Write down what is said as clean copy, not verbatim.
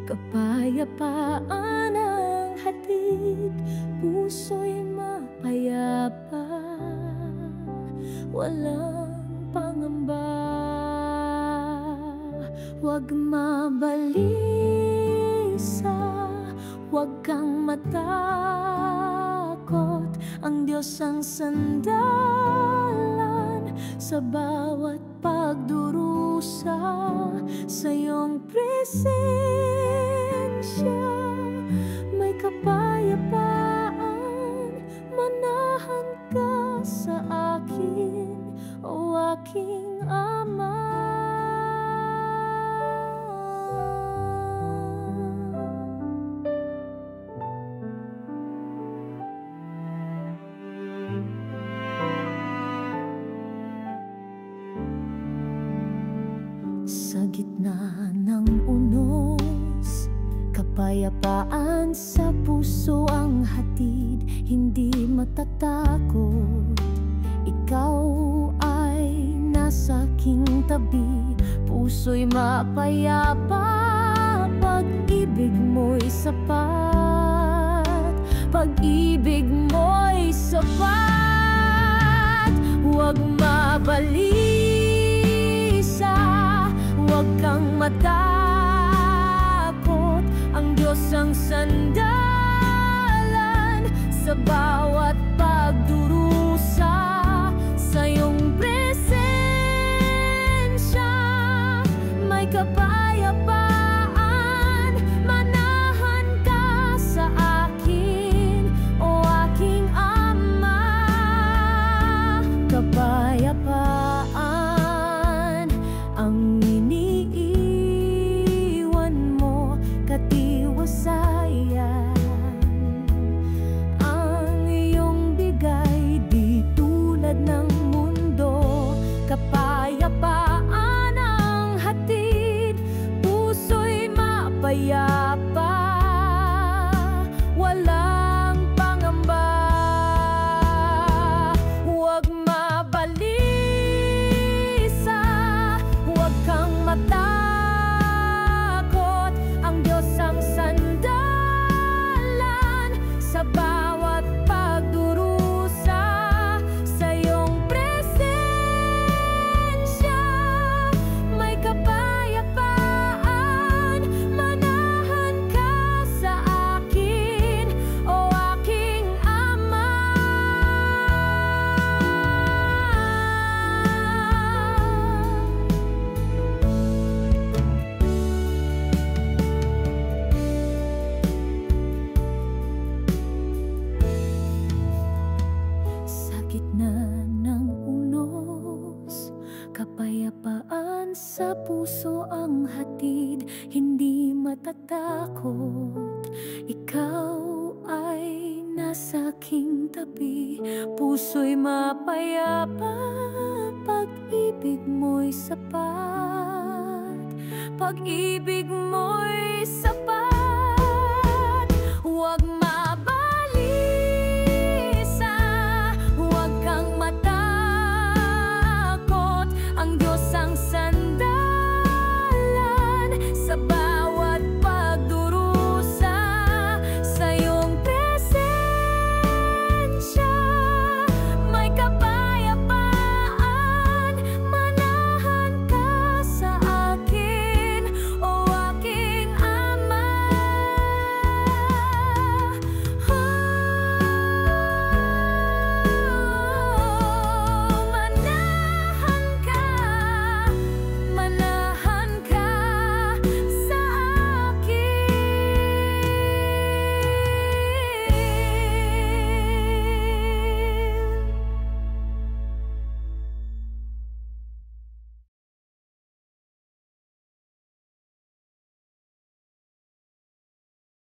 Kapayapaan ang hatid, puso'y mapayapa, walang pangamba. Huwag mabalisa, huwag kang matakot, ang Diyos ang sandalan sa bawat pagdurusa. Sa iyong presensya may kapayapaan, manahan ka sa akin, o aking Ama. Sa gitna ng unos, kapayapaan sa puso ang hatid, hindi matatakot. Ikaw ay nasa aking tabi, puso'y mapayapa, pag-ibig mo'y sapat, pag-ibig mo'y sapat. Huwag mabalisa, huwag kang matakot, ang Diyos ang sandalan sa bawat pagdurusa. Sa iyong presensya may kapayapaan, manahan ka sa akin, o aking Ama. Kapayapaan ang iniiwan mo, katiwasayan ang iyong bigay, di tulad ng mundo. Kapayapaan ang hatid, puso'y mapayapa, walang pangamba. Huwag mabalisa, huwag kang matakot, ang Diyos ang sandalan sa bawat pagdurusa. Sa iyong presensya may kapayapaan, manahan ka sa akin, o aking Ama. Sa gitna ng unos, kapayapaan sa puso ang hatid, hindi matatakot. Ikaw ay nasa aking tabi, puso'y mapayapa, pag-ibig mo'y sapat, pag-ibig mo